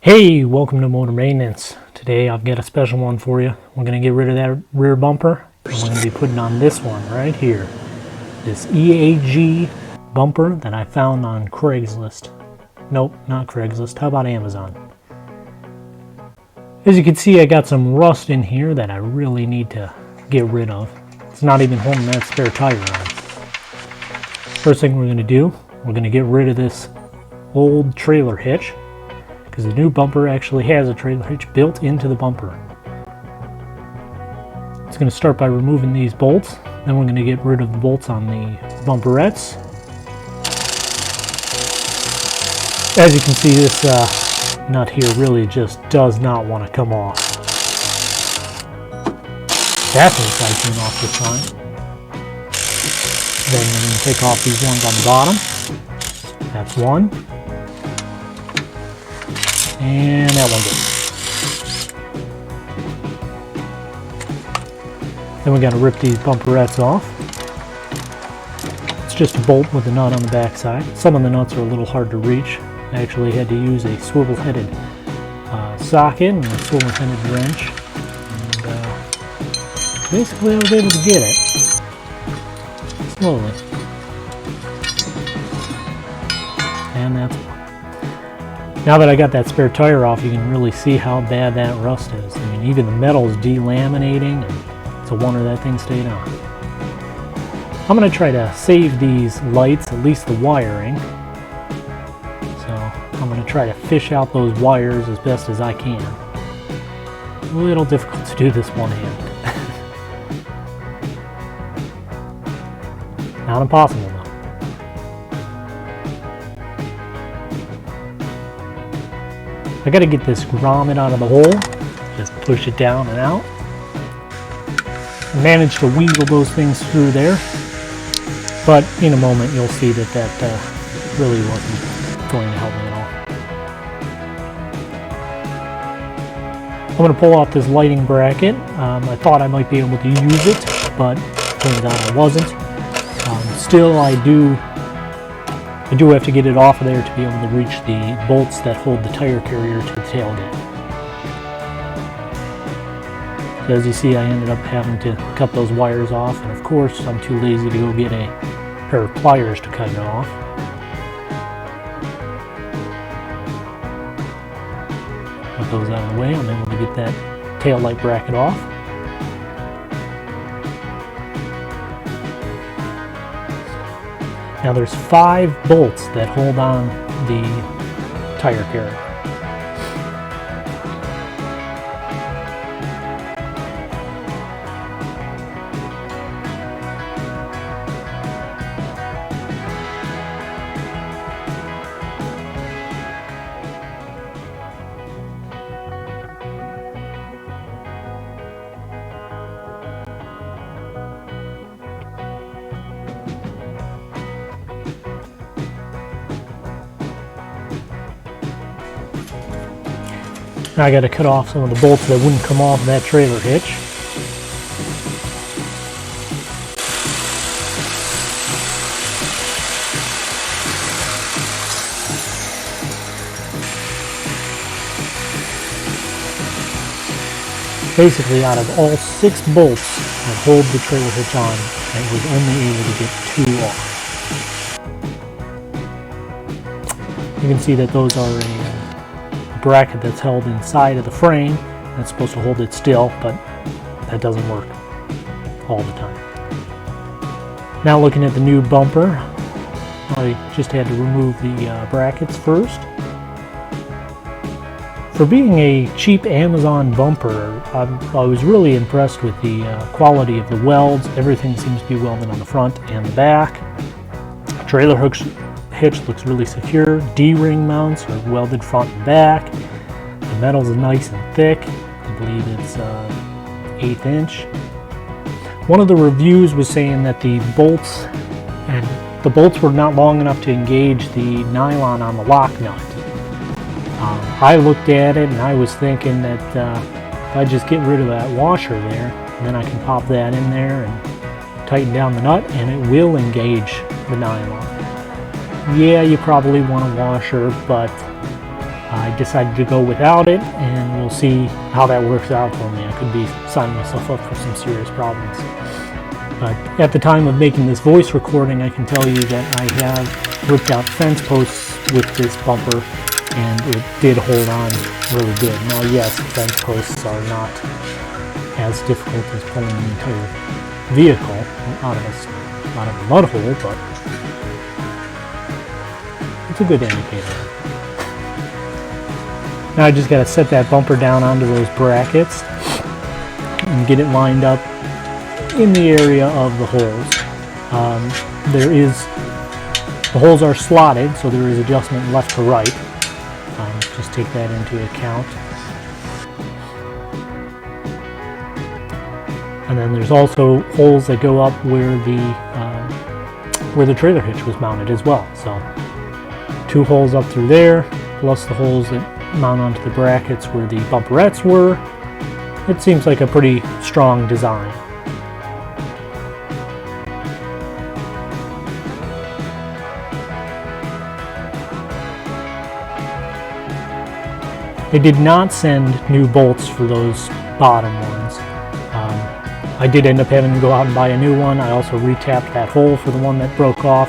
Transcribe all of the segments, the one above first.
Hey, welcome to Motor Maintenance. Today I've got a special one for you. We're going to get rid of that rear bumper and we're going to be putting on this one right here. This EAG bumper that I found on Craigslist. Nope, not Craigslist. How about Amazon? As you can see, I got some rust in here that I really need to get rid of. It's not even holding that spare tire on. First thing we're going to do, we're going to get rid of this old trailer hitch, because the new bumper actually has a trailer hitch built into the bumper. It's going to start by removing these bolts, then we're going to get rid of the bolts on the bumperettes. As you can see, this nut here really just does not want to come off. Passenger side came off this time. Then we're going to take off these ones on the bottom. That's one. And that one goes. Then we got to rip these bumperettes off. It's just a bolt with a nut on the back side. Some of the nuts are a little hard to reach. I actually had to use a swivel-headed socket and a swivel-headed wrench. And basically I was able to get it. Slowly. And that's one. Now that I got that spare tire off, you can really see how bad that rust is. I mean, even the metal is delaminating, and it's a wonder that thing stayed on. I'm going to try to save these lights, at least the wiring. So I'm going to try to fish out those wires as best as I can. A little difficult to do this one-handed. Not impossible though. I got to get this grommet out of the hole. Just push it down and out. I managed to weasel those things through there, but in a moment you'll see that that really wasn't going to help me at all. I'm going to pull off this lighting bracket. I thought I might be able to use it, but turns out I wasn't. Still, I do have to get it off of there to be able to reach the bolts that hold the tire carrier to the tailgate. So as you see, I ended up having to cut those wires off, and of course I'm too lazy to go get a pair of pliers to cut it off. Put those out of the way. I'm able to get that tail light bracket off. Now there's 5 bolts that hold on the tire carrier. Now I got to cut off some of the bolts that wouldn't come off that trailer hitch. Basically, out of all 6 bolts that hold the trailer hitch on, I was only able to get 2 off. You can see that those are a bracket that's held inside of the frame. That's supposed to hold it still, but that doesn't work all the time. Now looking at the new bumper, I just had to remove the brackets first. For being a cheap Amazon bumper, I was really impressed with the quality of the welds. Everything seems to be welded on the front and the back. Trailer hitch looks really secure. D-ring mounts are welded front and back. The metal's nice and thick. I believe it's 1/8 inch. One of the reviews was saying that the bolts were not long enough to engage the nylon on the lock nut. I looked at it and I was thinking that if I just get rid of that washer there, then I can pop that in there and tighten down the nut and it will engage the nylon. Yeah, you probably want a washer, but I decided to go without it, and we'll see how that works out for me. I could be signing myself up for some serious problems. But at the time of making this voice recording, I can tell you that I have ripped out fence posts with this bumper, and it did hold on really good. Now, yes, fence posts are not as difficult as pulling an entire vehicle out of a mud hole, but it's a good indicator. Now I just got to set that bumper down onto those brackets and get it lined up in the area of the holes. The holes are slotted, so there is adjustment left to right. Just take that into account. And then there's also holes that go up where the trailer hitch was mounted as well. So 2 holes up through there, plus the holes that mount onto the brackets where the bumperettes were. It seems like a pretty strong design. They did not send new bolts for those bottom ones. I did end up having to go out and buy a new one. I also retapped that hole for the one that broke off.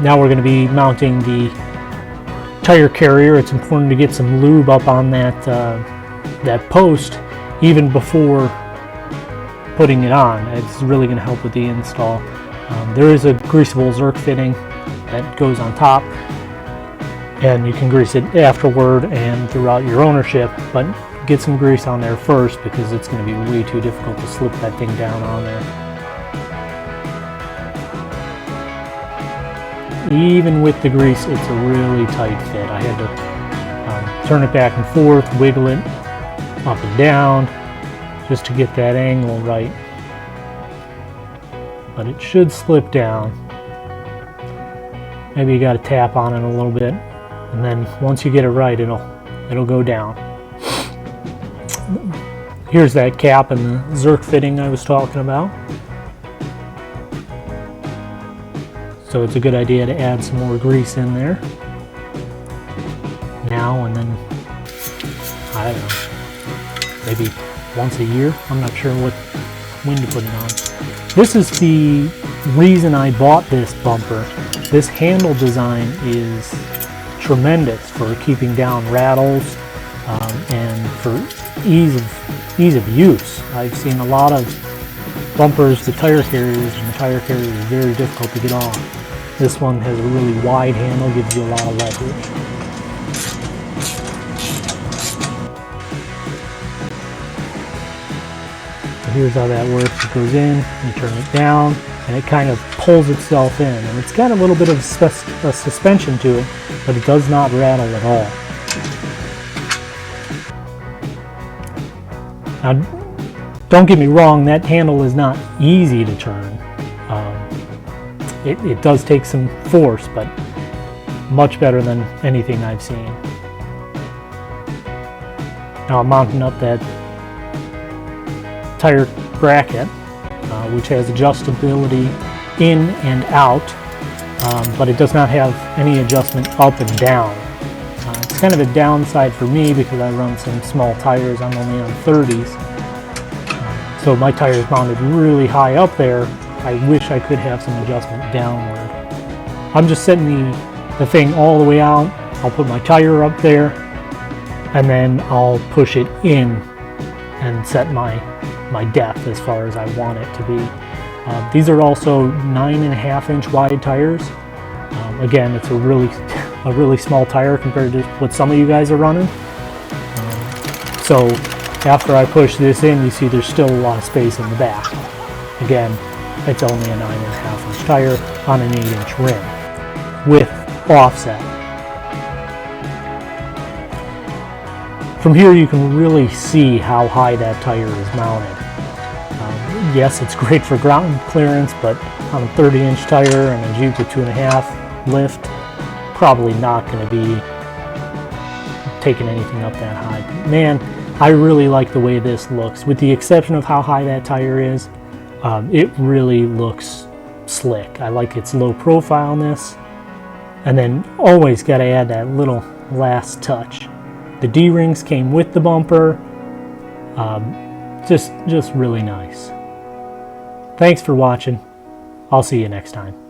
Now we're going to be mounting the tire carrier. It's important to get some lube up on that post even before putting it on. It's really going to help with the install. There is a greasable Zerk fitting that goes on top, and you can grease it afterward and throughout your ownership, but get some grease on there first because it's going to be way too difficult to slip that thing down on there. Even with the grease, it's a really tight fit. I had to turn it back and forth, wiggle it up and down just to get that angle right. But it should slip down. Maybe you got to tap on it a little bit, and then once you get it right, it'll go down. Here's that cap and the Zerk fitting I was talking about. So it's a good idea to add some more grease in there now and then. I don't know, maybe once a year. I'm not sure when to put it on. This is the reason I bought this bumper. This handle design is tremendous for keeping down rattles and for ease of use. I've seen a lot of bumpers, the tire carriers, and the tire carrier is very difficult to get off. This one has a really wide handle, gives you a lot of leverage. So here's how that works. It goes in, you turn it down, and it kind of pulls itself in. And it's got a little bit of a suspension to it, but it does not rattle at all. Now, don't get me wrong, that handle is not easy to turn. It does take some force, but much better than anything I've seen. Now I'm mounting up that tire bracket, which has adjustability in and out, but it does not have any adjustment up and down. It's kind of a downside for me because I run some small tires. I'm only on 30s. So my tire is mounted really high up there. I wish I could have some adjustment downward. I'm just setting the thing all the way out. I'll put my tire up there, and then I'll push it in and set my depth as far as I want it to be. These are also 9.5-inch wide tires. Again, it's a really small tire compared to what some of you guys are running. So after I push this in, you see there's still a lot of space in the back. Again, it's only a 9.5-inch tire on an 8-inch rim with offset. From here you can really see how high that tire is mounted. Yes, it's great for ground clearance, but on a 30-inch tire and a Jeep with 2.5 lift, probably not going to be taking anything up that high. Man, I really like the way this looks. With the exception of how high that tire is, it really looks slick. I like its low profileness. And then always got to add that little last touch. The D-rings came with the bumper. Just really nice. Thanks for watching. I'll see you next time.